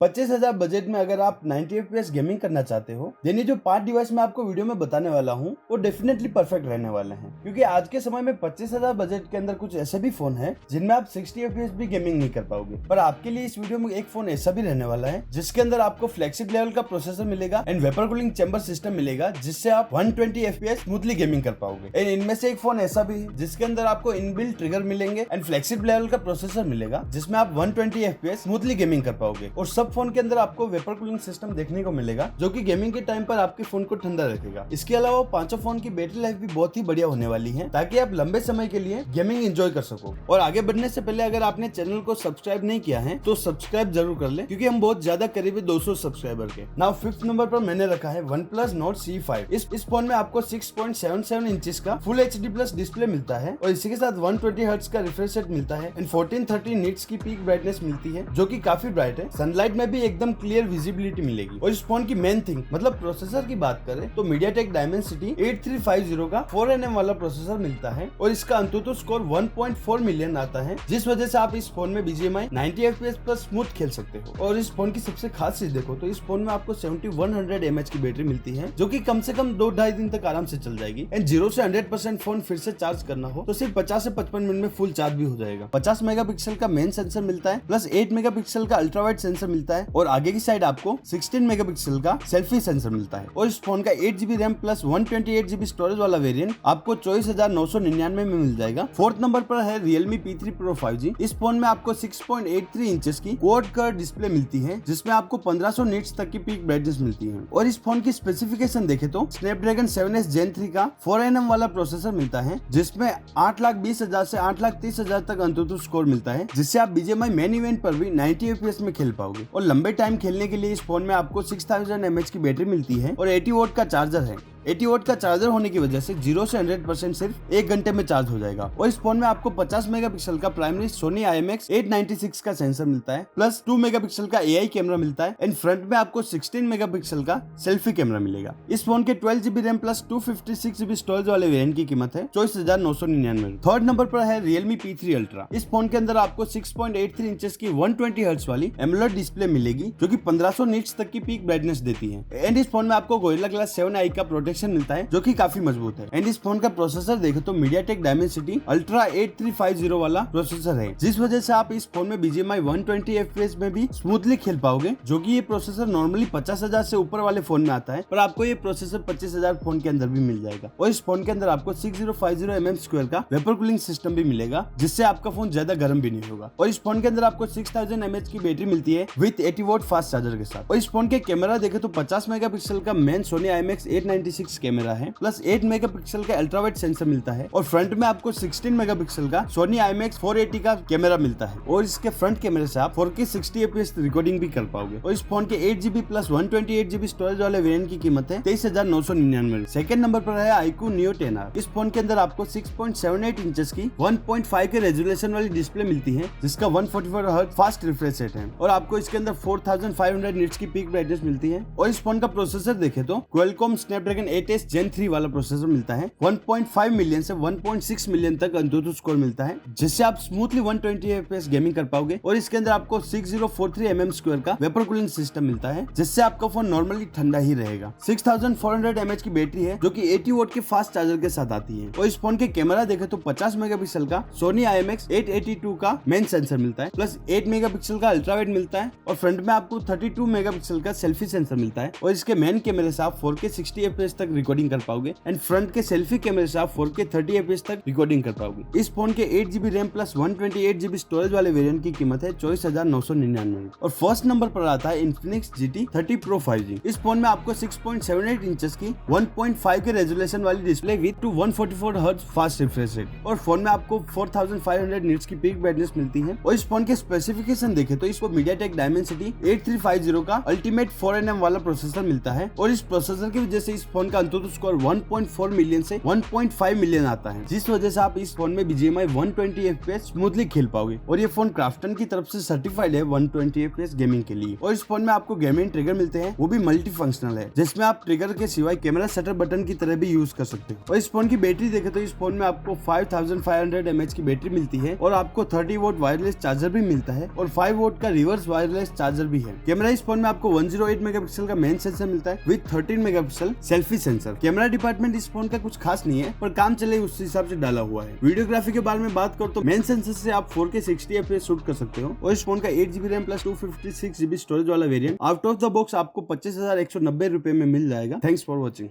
25,000 budget में अगर आप 90 FPS गेमिंग करना चाहते हो, देन ये जो 5 डिवाइस मैं आपको वीडियो में बताने वाला हूँ वो डेफिनेटली परफेक्ट रहने वाले हैं, क्योंकि आज के समय में 25,000 बजट के अंदर कुछ ऐसे भी फोन है जिनमें आप 60 FPS भी गेमिंग नहीं कर पाओगे। पर आपके लिए इस वीडियो में एक फोन ऐसा भी रहने वाला है जिसके अंदर आपको फ्लैगशिप लेवल का प्रोसेसर मिलेगा and vapour cooling chamber system मिलेगा, जिससे आप 120 FPS स्मूथली गेमिंग कर पाओगे। एंड इनमें से एक फोन ऐसा भी है जिसके अंदर आपको इनबिल्ट ट्रिगर मिलेंगे एंड फ्लैगशिप लेवल का प्रोसेसर मिलेगा, जिसमें आप 120 FPS स्मूथली गेमिंग कर पाओगे। और सब फोन के अंदर आपको वेपर कूलिंग सिस्टम देखने को मिलेगा जो कि गेमिंग के टाइम पर आपके फोन को ठंडा रखेगा। इसके अलावा पांचों फोन की बैटरी लाइफ भी बहुत ही बढ़िया होने वाली है, ताकि आप लंबे समय के लिए गेमिंग एंजॉय कर सको। और आगे बढ़ने से पहले अगर आपने चैनल को सब्सक्राइब नहीं किया है तो सब्सक्राइब जरूर कर ले, क्योंकि हम बहुत ज्यादा करीब है 200 सब्सक्राइबर के। नाउ 5th नंबर पर मैंने रखा है OnePlus Nord CE5। इस फोन में आपको 6.77 इंचेस का फुल HD प्लस डिस्प्ले मिलता है और इसी के साथ 120 हर्ट्ज का रिफ्रेश रेट मिलता है एंड 1430 निट्स की पीक ब्राइटनेस मिलती है, जो कि काफी ब्राइट है। सनलाइट में भी एकदम क्लियर विजिबिलिटी मिलेगी। और इस फोन की मेन थिंग मतलब प्रोसेसर की बात करें तो MediaTek Dimensity 8350 का 4nm वाला प्रोसेसर मिलता है और इसका अंतुतु स्कोर 1.4 मिलियन आता है, जिस वजह से आप इस फोन में BGMI 90 FPS प्लस स्मूथ खेल सकते हो। और इस फोन की सबसे खास चीज देखो तो इस फोन में आपको 7100 mAh की बैटरी मिलती है, जो कि कम से कम 2-2.5 दिन तक आराम से चल जाएगी। एंड 0 से 100% फोन फिर से चार्ज करना हो तो सिर्फ 50 से 55 मिनट में फुल चार्ज भी हो जाएगा। 50 मेगापिक्सल का मेन सेंसर मिलता है प्लस 8 मेगापिक्सल का अल्ट्रा वाइड सेंसर मिलता है और आगे की साइड आपको 16 मेगापिक्सल का सेल्फी सेंसर मिलता है। और इस फोन का 8GB RAM plus 128GB storage वाला वेरिएंट आपको 24,999 में मिल जाएगा। 4th नंबर पर है Realme P3 Pro 5G। इस फोन में आपको 6.83 इंचेस की क्वाड कर्व डिस्प्ले मिलती है, जिसमें आपको 1500 निट्स तक की पीक ब्राइटनेस मिलती है। और इस फोन की स्पेसिफिकेशन देखे तो Snapdragon 7S Gen 3 का 4nm वाला प्रोसेसर मिलता है, जिसमें 8,20,000 से 8,30,000 तक अंतुतु स्कोर मिलता है, जिससे आप BGMI मेन इवेंट पर भी 90 FPS में खेल पाओगे। और लंबे टाइम खेलने के लिए इस फोन में आपको 6000 mAh की बैटरी मिलती है और 80 वोल्ट का चार्जर है। 80 वोल्ट का चार्जर होने की वजह से 0 से 100% सिर्फ 1 घंटे में चार्ज हो जाएगा। और इस फोन में आपको 50 मेगापिक्सल का प्राइमरी Sony IMX896 का सेंसर मिलता है प्लस 2 मेगापिक्सल का AI कैमरा मिलता है एंड फ्रंट में आपको 16 मेगापिक्सल का सेल्फी कैमरा मिलेगा। इस फोन के 12GB RAM plus 256GB storage वाले वेरिएंट की कीमत है 24,999। 3rd नंबर पर है Realme P3 Ultra। इस फोन के अंदर आपको 6.83 इंचेस की 120 हर्ट्ज वाली एमोलेड डिस्प्ले मिलेगी, जो कि 1500 निट्स तक की पीक ब्राइटनेस देती है। एंड इस फोन में आपको Gorilla Glass 7i का प्रोटेक्शन मिलता है, जो कि काफी मजबूत है। एंड इस फोन का प्रोसेसर देखे तो MediaTek Dimensity Ultra 8350 वाला प्रोसेसर है, जिस वजह से आप इस फोन में BGMI 120 FPS में भी स्मूथली खेल पाओगे, जो कि ये प्रोसेसर नॉर्मली 50,000 से ऊपर वाले फोन में आता है, पर आपको ये प्रोसेसर 25,000 फोन के अंदर भी मिल जाएगा। और इस फोन के अंदर आपको 6050 mm² का वेपर कूलिंग सिस्टम भी मिलेगा, जिससे आपका फोन ज्यादा गर्म भी नहीं होगा। और इस फोन के अंदर आपको 6000 mAh की बैटरी मिलती है विद 80 वोल्ट फास्ट चार्जर के साथ। और इस फोन के कैमरा देखे तो 50 मेगापिक्सल का मेन Sony IMX896 कैमरा है प्लस 8 मेगापिक्सल का अल्ट्रा वाइड सेंसर मिलता है और फ्रंट में आपको 16 मेगापिक्सल का Sony IMX480 का कैमरा मिलता है। और इसके फ्रंट कैमरे से आप 4K 60 FPS रिकॉर्डिंग भी कर पाओगे। और इस फोन के 8GB प्लस 128GB स्टोरेज वाले वेरिएंट की कीमत है 23,999। 2nd नंबर पर है iQOO Neo 10R। इस फोन के अंदर आपको 6.78 इंचेस की 1.5 के रेजोल्यूशन वाली डिस्प्ले मिलती है, जिसका 144 हर्ट्ज फास्ट रिफ्रेश रेट है और आपको इसके अंदर 4500 निट्स की पीक ब्राइटनेस मिलती है। और इस फोन का प्रोसेसर देखे तो Qualcomm Snapdragon 8S Gen 3 वाला प्रोसेसर मिलता है। 1.5 मिलियन से 1.6 मिलियन तक अंतुतु स्कोर मिलता है, जिससे आप स्मूथली 120 FPS गेमिंग कर पाओगे। और इसके अंदर आपको 6043 mm² का वेपर कूलिंग सिस्टम मिलता है, जिससे आपका फोन नॉर्मली ठंडा ही रहेगा। 6400 mAh की बैटरी है, जो कि 80 वोल्ट के फास्ट चार्जर के साथ आती है। और इस फोन के कैमरा देखे तो 50 मेगापिक्सल का Sony IMX882 का मेन सेंसर मिलता है प्लस 8 मेगापिक्सल का अल्ट्रा वाइड मिलता है और फ्रंट में आपको 32 मेगापिक्सल का सेल्फी सेंसर मिलता है। और इसके मेन कैमरे से आप 4K 60 FPS तक रिकॉर्डिंग कर पाओगे एंड फ्रंट के सेल्फी कैमरे से आप 4K 30 FPS तक रिकॉर्डिंग कर पाओगे। इस फोन के 8GB RAM plus 128GB storage वाले वेरिएंट की कीमत है 24,999। और 1st नंबर पर आता है Infinix GT 30 Pro 5G। इस फोन में आपको 6.78 इंचेस की 1.5 के रेजोल्यूशन वाली display with 144 hertz fast refresh rate और फोन में आपको 4500 निट्स की पीक ब्राइटनेस मिलती है। और इस फोन के स्पेसिफिकेशन देखे तो इसको MediaTek Dimensity 8350 का अल्टीमेट 4nm वाला प्रोसेसर मिलता है और इस प्रोसेसर की वजह से इस फोन फोन का अंतुतु स्कोर 1.4 मिलियन से 1.5 मिलियन आता है, जिस वजह से आप इस फोन में BGMI 120 FPS स्मूथली खेल पाओगे। और ये फोन क्राफ्टन की तरफ से सर्टिफाइड है 120 FPS गेमिंग के लिए। और इस फोन में आपको गेमिंग ट्रिगर मिलते हैं, वो भी मल्टी फंक्शनल है, जिसमें आप ट्रिगर के सिवाय कैमरा शटर बटन की तरह भी यूज कर सकते हो। और इस फोन की बैटरी देखें तो इस फोन में आपको 5500 mAh की बैटरी मिलती है और आपको 30 वोट वायरलेस चार्जर भी मिलता है और 5 वोट का रिवर्स वायरलेस चार्जर भी है। कैमरा इस फोन में आपको 108 मेगापिक्सल का मेन सेंसर मिलता है with 13 megapixel selfie sensor. Camera department इस फोन का कुछ खास नहीं है, पर काम चले उस हिसाब से डाला हुआ है। वीडियोग्राफी के बारे में बात करो तो मेन सेंसर से आप 4K 60 FPS शूट कर सकते हो। और इस फोन का 8GB RAM plus 256GB storage वाला variant out of the box आपको 25,190 रुपए में मिल जाएगा। Thanks for watching.